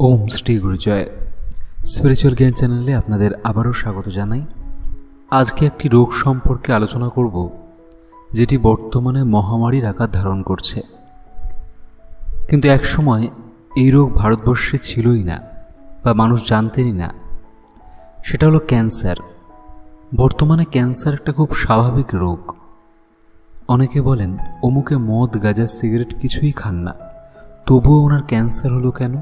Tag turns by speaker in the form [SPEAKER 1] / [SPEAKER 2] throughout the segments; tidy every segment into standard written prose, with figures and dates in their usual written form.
[SPEAKER 1] ওম Shri গুরুজয় spiritual জ্ঞান চ্যানেলে আপনাদের আবারও স্বাগত জানাই। আজকে একটি রোগ সম্পর্কে আলোচনা করব যেটি বর্তমানে মহামারীর আকার ধারণ করছে, কিন্তু একসময় এই রোগ ভারতবর্ষে ছিলই না বা মানুষ জানতেনই না। সেটা হলো ক্যান্সার। বর্তমানে ক্যান্সার একটা খুব স্বাভাবিক রোগ। অনেকে বলেন অমুকে মদ গাঁজা সিগারেট কিছুই খান না, তবুও ওনার ক্যান্সার হলো কেন?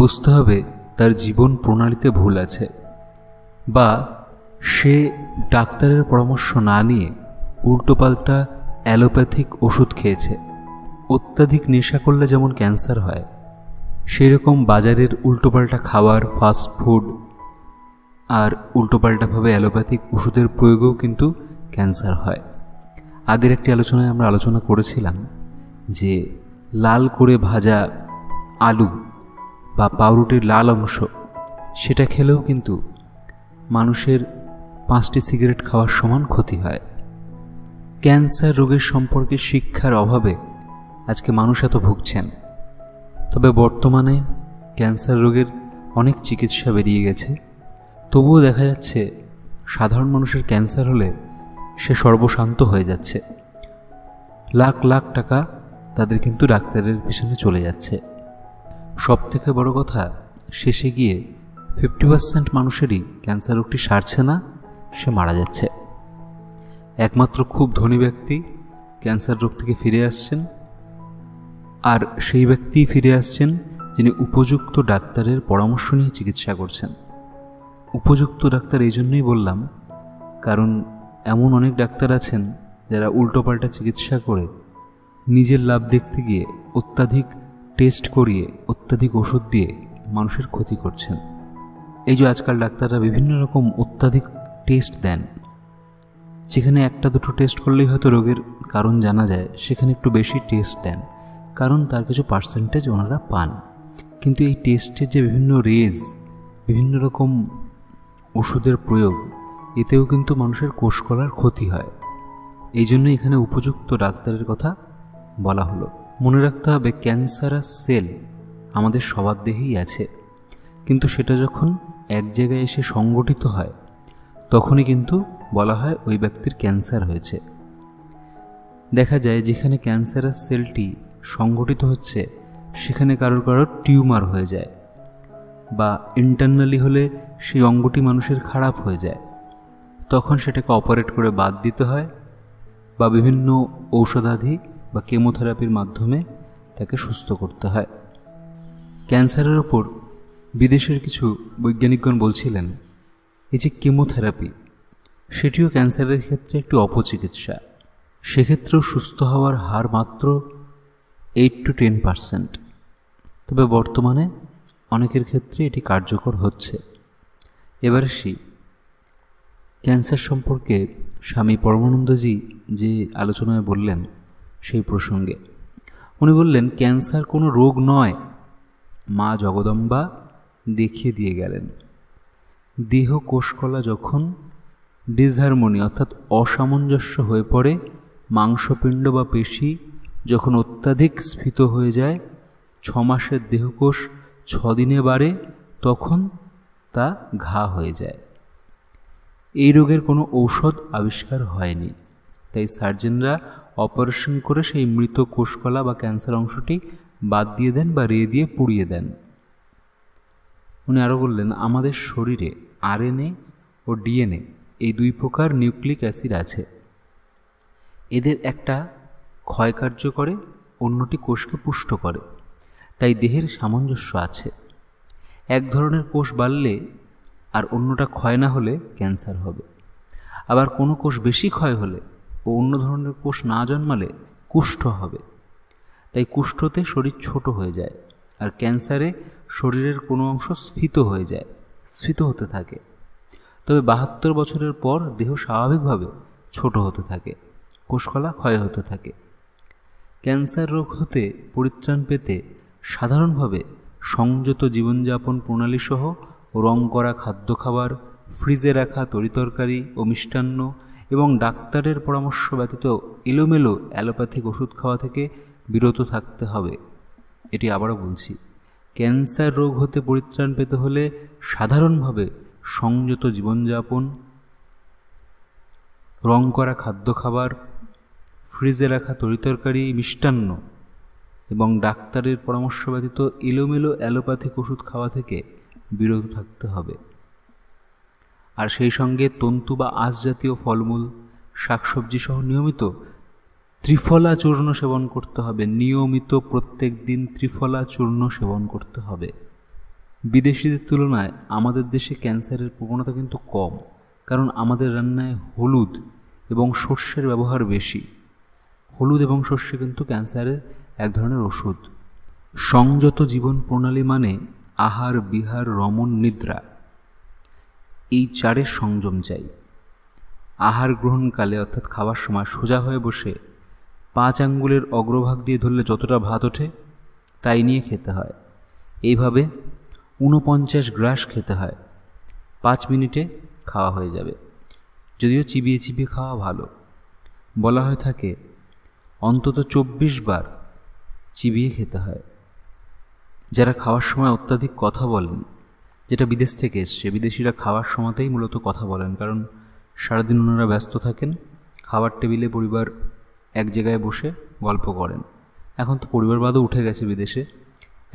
[SPEAKER 1] বুঝতে হবে তার জীবন প্রণালীতে ভুল আছে, বা সে ডাক্তারের পরামর্শ না নিয়ে উল্টোপাল্টা অ্যালোপ্যাথিক ওষুধ খেয়েছে। অত্যাধিক নেশা করলে যেমন ক্যান্সার হয়, সেই রকম বাজারের উল্টোপাল্টা খাবার, ফাস্ট ফুড আর উল্টোপাল্টাভাবে অ্যালোপ্যাথিক ওষুধের প্রয়োগেও কিন্তু ক্যান্সার হয়। আগের একটি আলোচনায় আমরা আলোচনা করেছিলাম যে লাল করে ভাজা আলু বা পাউরুটির লাল অংশ, সেটা খেলেও কিন্তু মানুষের 5টি সিগারেট খাওয়ার সমান ক্ষতি হয়। ক্যান্সার রোগের সম্পর্কে শিক্ষার অভাবে আজকে মানুষ এত ভুগছেন। তবে বর্তমানে ক্যান্সার রোগের অনেক চিকিৎসা বেরিয়ে গেছে, তবুও দেখা যাচ্ছে সাধারণ মানুষের ক্যান্সার হলে সে সর্বশান্ত হয়ে যাচ্ছে। লাখ লাখ টাকা তাদের কিন্তু ডাক্তারের পিছনে চলে যাচ্ছে। সবথেকে বড় কথা, শেষে গিয়ে 50% মানুষেরই ক্যান্সার রোগটি সারছে না, সে মারা যাচ্ছে। একমাত্র খুব ধনী ব্যক্তি ক্যান্সার রোগ থেকে ফিরে আসছেন, আর সেই ব্যক্তিই ফিরে আসছেন যিনি উপযুক্ত ডাক্তারের পরামর্শ নিয়ে চিকিৎসা করছেন। উপযুক্ত ডাক্তার এই জন্যই বললাম, কারণ এমন অনেক ডাক্তার আছেন যারা উল্টোপাল্টা চিকিৎসা করে নিজের লাভ দেখতে গিয়ে অত্যাধিক টেস্ট করিয়ে, অত্যাধিক ওষুধ দিয়ে মানুষের ক্ষতি করছেন। এই যে আজকাল ডাক্তাররা বিভিন্ন রকম অত্যাধিক টেস্ট দেন, যেখানে একটা দুটো টেস্ট করলেই হয়তো রোগের কারণ জানা যায়, সেখানে একটু বেশি টেস্ট দেন, কারণ তার কিছু পার্সেন্টেজ ওনারা পান। কিন্তু এই টেস্টের যে বিভিন্ন রেজ, বিভিন্ন রকম ওষুধের প্রয়োগ, এতেও কিন্তু মানুষের কোষকলার ক্ষতি হয়। এই জন্য এখানে উপযুক্ত ডাক্তারের কথা বলা হলো। মনে রাখতে হবে, ক্যান্সারাস সেল আমাদের সবার দেহেই আছে, কিন্তু সেটা যখন এক জায়গায় এসে সংগঠিত হয় তখনই কিন্তু বলা হয় ওই ব্যক্তির ক্যান্সার হয়েছে। দেখা যায় যেখানে ক্যান্সারাস সেলটি সংগঠিত হচ্ছে সেখানে কারোর কারোর টিউমার হয়ে যায়, বা ইন্টারনালি হলে সেই অঙ্গটি মানুষের খারাপ হয়ে যায়। তখন সেটাকে অপারেট করে বাদ দিতে হয়, বা বিভিন্ন ঔষধাদি বা কেমোথেরাপির মাধ্যমে তাকে সুস্থ করতে হয়। ক্যান্সারের ওপর বিদেশের কিছু বৈজ্ঞানিকগণ বলছিলেন, এই যে কেমোথেরাপি, সেটিও ক্যান্সারের ক্ষেত্রে একটি অপচিকিৎসা। সেক্ষেত্রেও সুস্থ হওয়ার হার মাত্র 8 to 10%। তবে বর্তমানে অনেকের ক্ষেত্রে এটি কার্যকর হচ্ছে। এবার আসি ক্যান্সার সম্পর্কে স্বামী পরমানন্দজি যে আলোচনায় বললেন সেই প্রসঙ্গে। উনি বললেন, ক্যান্সার কোনো রোগ নয়, মা জগদম্বা দেখিয়ে দিয়ে গেলেন। দেহ কোষকলা যখন ডিসহারমোনি অর্থাৎ অসামঞ্জস্য হয়ে পড়ে, মাংসপিণ্ড বা পেশি যখন অত্যাধিক স্ফীত হয়ে যায়, 6 মাসের দেহকোষ 6 দিনে বাড়ে, তখন তা ঘা হয়ে যায়। এই রোগের কোনো ঔষধ আবিষ্কার হয়নি, তাই সার্জেনরা অপারেশন করে সেই মৃত কোষকলা বা ক্যান্সার অংশটি বাদ দিয়ে দেন বা রেয়ে দিয়ে পুড়িয়ে দেন। উনি আরও বললেন, আমাদের শরীরে আরএনএ ও ডিএনএ এই 2 প্রকার নিউক্লিক অ্যাসিড আছে। এদের একটা ক্ষয়কার্য করে, অন্যটি কোষকে পুষ্ট করে, তাই দেহের সামঞ্জস্য আছে। এক ধরনের কোষ বাড়লে আর অন্যটা ক্ষয় না হলে ক্যান্সার হবে, আবার কোনো কোষ বেশি ক্ষয় হলে ও অন্য ধরনের কোষ না জন্মালে কুষ্ঠ হবে। তাই কুষ্ঠতে শরীর ছোট হয়ে যায়, আর ক্যান্সারে শরীরের কোনো অংশ স্ফীত হয়ে যায়, স্ফীত হতে থাকে। তবে 72 বছরের পর দেহ স্বাভাবিকভাবে ছোট হতে থাকে, কোষকলা ক্ষয় হতে থাকে। ক্যান্সার রোগ হতে পরিত্রাণ পেতে সাধারণভাবে সংযত জীবনযাপন প্রণালীসহ রং করা খাদ্য খাবার, ফ্রিজে রাখা তরিতরকারি ও মিষ্টান্ন এবং ডাক্তারের পরামর্শ ব্যতীত এলোমেলো অ্যালোপ্যাথিক ওষুধ খাওয়া থেকে বিরত থাকতে হবে। এটি আবারও বলছি, ক্যান্সার রোগ হতে পরিত্রাণ পেতে হলে সাধারণভাবে সংযত জীবনযাপন, রং করা খাদ্য খাবার, ফ্রিজে রাখা তরিতরকারি, মিষ্টান্ন এবং ডাক্তারের পরামর্শ ব্যতীত এলোমেলো অ্যালোপ্যাথিক ওষুধ খাওয়া থেকে বিরত থাকতে হবে। আর সেই সঙ্গে তন্তু বা আঁশ জাতীয় ফলমূল, শাকসবজি সহ নিয়মিত ত্রিফলা চূর্ণ সেবন করতে হবে। নিয়মিত প্রত্যেক দিন ত্রিফলা চূর্ণ সেবন করতে হবে। বিদেশিদের তুলনায় আমাদের দেশে ক্যান্সারের প্রবণতা কিন্তু কম, কারণ আমাদের রান্নায় হলুদ এবং সর্ষের ব্যবহার বেশি। হলুদ এবং সর্ষে কিন্তু ক্যান্সারের এক ধরনের ওষুধ। সংযত জীবন প্রণালী মানে আহার, বিহার, রমণ, নিদ্রা, এই চারের সংযম চাই। আহার গ্রহণকালে অর্থাৎ খাবার সময় সোজা হয়ে বসে 5 আঙ্গুলের অগ্রভাগ দিয়ে ধরলে যতটা ভাত ওঠে তাই নিয়ে খেতে হয়। এইভাবে 49 গ্রাস খেতে হয়। 5 মিনিটে খাওয়া হয়ে যাবে। যদিও চিবিয়ে চিবিয়ে খাওয়া ভালো। বলা হয়ে থাকে অন্তত 24 বার চিবিয়ে খেতে হয়। যারা খাওয়ার সময় অত্যাধিক কথা বলেন, যেটা বিদেশ থেকে এসছে, বিদেশিরা খাওয়ার সময়তেই মূলত কথা বলেন, কারণ সারাদিন ওনারা ব্যস্ত থাকেন। খাবার টেবিলে পরিবার এক জায়গায় বসে গল্প করেন। এখন তো পরিবারবাদও উঠে গেছে বিদেশে,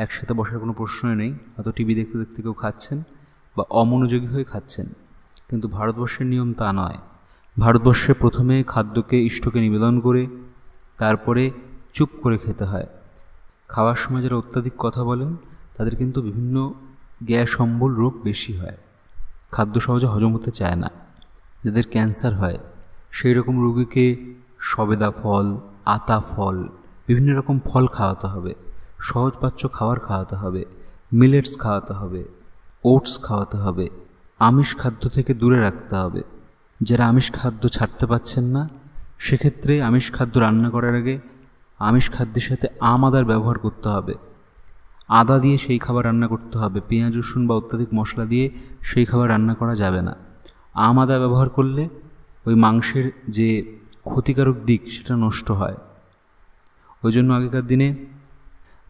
[SPEAKER 1] একসাথে বসার কোনো প্রশ্নই নেই। হয়তো টিভি দেখতে দেখতে কেউ খাচ্ছেন বা অমনোযোগী হয়ে খাচ্ছেন, কিন্তু ভারতবর্ষের নিয়ম তা নয়। ভারতবর্ষে প্রথমে খাদ্যকে ইষ্টকে নিবেদন করে তারপরে চুপ করে খেতে হয়। খাওয়ার সময় যারা অত্যাধিক কথা বলেন তাদের কিন্তু বিভিন্ন গ্যাস অম্বল রোগ বেশি হয়, খাদ্য সহজে হজম হতে চায় না। যাদের ক্যান্সার হয় সেই রকম রোগীকে সবেদা ফল, আতা ফল, বিভিন্ন রকম ফল খাওয়াতে হবে, সহজপাচ্য খাবার খাওয়াতে হবে, মিলেটস খাওয়াতে হবে, ওটস খাওয়াতে হবে, আমিষ খাদ্য থেকে দূরে রাখতে হবে। যারা আমিষ খাদ্য ছাড়তে পারছেন না সেক্ষেত্রে আমিষ খাদ্য রান্না করার আগে আমিষ খাদ্যের সাথে আদার ব্যবহার করতে হবে। আদা দিয়ে সেই খাবার রান্না করতে হবে। পেঁয়াজ, রসুন বা অত্যাধিক মশলা দিয়ে সেই খাবার রান্না করা যাবে না। আদা ব্যবহার করলে ওই মাংসের যে ক্ষতিকারক দিক সেটা নষ্ট হয়। ওই জন্য আগেকার দিনে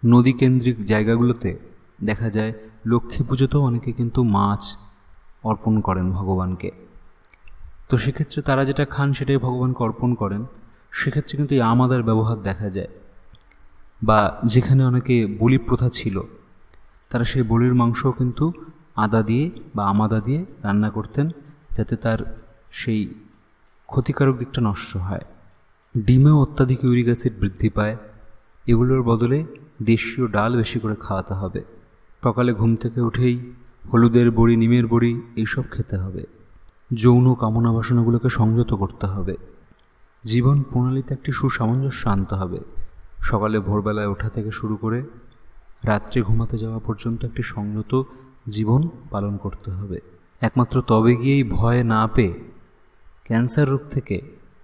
[SPEAKER 1] নদীকেন্দ্রিক জায়গাগুলোতে দেখা যায় লক্ষ্মী পুজোতেও অনেকে কিন্তু মাছ অর্পণ করেন ভগবানকে। তো সেক্ষেত্রে তারা যেটা খান সেটাই ভগবানকে অর্পণ করেন। সেক্ষেত্রে কিন্তু এই আদার ব্যবহার দেখা যায়। বা যেখানে অনেকে বলি প্রথা ছিল তারা সেই বলির মাংসও কিন্তু আদা দিয়ে বা আমদা দিয়ে রান্না করতেন, যাতে তার সেই ক্ষতিকারক দিকটা নষ্ট হয়। ডিমেও অত্যাধিক ইউরিক অ্যাসিড বৃদ্ধি পায়। এগুলোর বদলে দেশীয় ডাল বেশি করে খাওয়াতে হবে। সকালে ঘুম থেকে উঠেই হলুদের বড়ি, নিমের বড়ি এইসব খেতে হবে। যৌন কামনা বাসনাগুলোকে সংযত করতে হবে। জীবন প্রণালীতে একটি সুসামঞ্জস্য আনতে হবে। সকালে ভোরবেলায় ওঠা থেকে শুরু করে রাত্রে ঘুমাতে যাওয়া পর্যন্ত একটি সংযত জীবন পালন করতে হবে। একমাত্র তবে গিয়েই ভয় না পেয়ে ক্যান্সার রোগ থেকে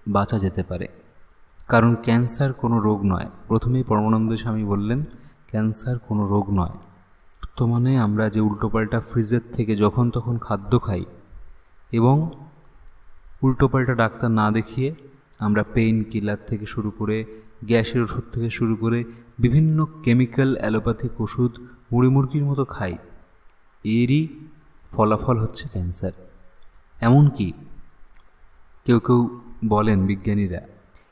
[SPEAKER 1] বাঁচা যেতে পারে। কারণ ক্যান্সার কোনো রোগ নয়। প্রথমেই পরমানন্দ স্বামী বললেন ক্যান্সার কোনো রোগ নয়। তো মানে আমরা যে উল্টোপাল্টা ফ্রিজের থেকে যখন তখন খাদ্য খাই এবং উল্টোপাল্টা ডাক্তার না দেখিয়ে আমরা পেইন কিলার থেকে শুরু করে গ্যাসের ওষুধ থেকে শুরু করে বিভিন্ন কেমিক্যাল অ্যালোপ্যাথিক ওষুধ মুড়িমুড়কির মতো খাই, এরই ফলাফল হচ্ছে ক্যান্সার। এমনকি কেউ কেউ বলেন বিজ্ঞানীরা,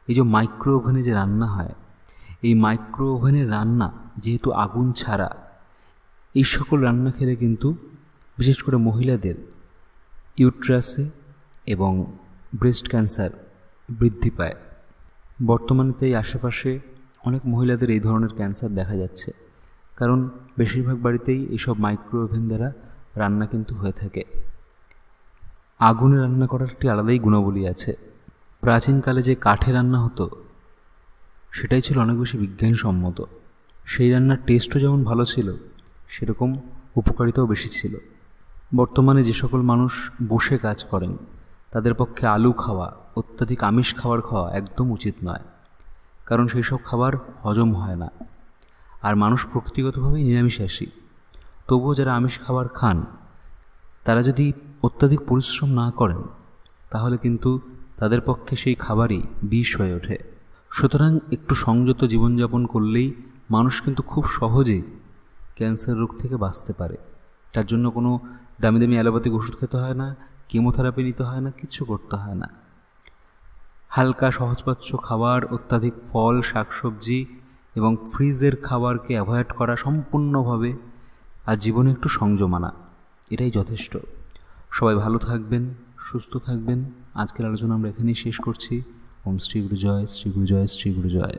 [SPEAKER 1] এই যে মাইক্রো ওভেনে যে রান্না হয়, এই মাইক্রো ওভেনের রান্না যেহেতু আগুন ছাড়া, এই সকল রান্না খেলে কিন্তু বিশেষ করে মহিলাদের ইউট্রাসে এবং ব্রেস্ট ক্যান্সার বৃদ্ধি পায়। বর্তমানে তাই আশেপাশে অনেক মহিলাদের এই ধরনের ক্যান্সার দেখা যাচ্ছে, কারণ বেশিরভাগ বাড়িতেই এইসব মাইক্রো ওভেন দ্বারা রান্না কিন্তু হয়ে থাকে। আগুনে রান্না করার একটি আলাদাই গুণাবলী আছে। প্রাচীনকালে যে কাঠে রান্না হতো সেটাই ছিল অনেক বেশি বিজ্ঞানসম্মত। সেই রান্নার টেস্টও যেমন ভালো ছিল, সেরকম উপকারিতাও বেশি ছিল। বর্তমানে যে সকল মানুষ বসে কাজ করেন তাদের পক্ষে আলু খাওয়া, অত্যাধিক আমিষ খাবার খাওয়া একদম উচিত নয়, কারণ সেই সব খাবার হজম হয় না। আর মানুষ প্রকৃতিগতভাবেই নিরামিষাশী। তবুও যারা আমিষ খাবার খান তারা যদি অত্যাধিক পরিশ্রম না করেন তাহলে কিন্তু তাদের পক্ষে সেই খাবারই বিষ হয়ে ওঠে। সুতরাং একটু সংযত জীবনযাপন করলেই মানুষ কিন্তু খুব সহজেই ক্যান্সার রোগ থেকে বাঁচতে পারে। তার জন্য কোনো দামি দামি অ্যালোপ্যাথিক ওষুধ খেতে হয় না, কেমোথেরাপি নিতে হয় না, কিচ্ছু করতে হয় না। হালকা সহজপাচ্য খাবার, অত্যাধিক ফল, শাকসবজি এবং ফ্রিজের খাবারকে অ্যাভয়েড করা সম্পূর্ণভাবে, আর জীবনে একটু সংযম আনা, এটাই যথেষ্ট। সবাই ভালো থাকবেন, সুস্থ থাকবেন। আজকের আলোচনা আমরা এখানেই শেষ করছি। ওম শ্রী গুরু জয়, শ্রী গুরু জয়, শ্রী গুরু জয়।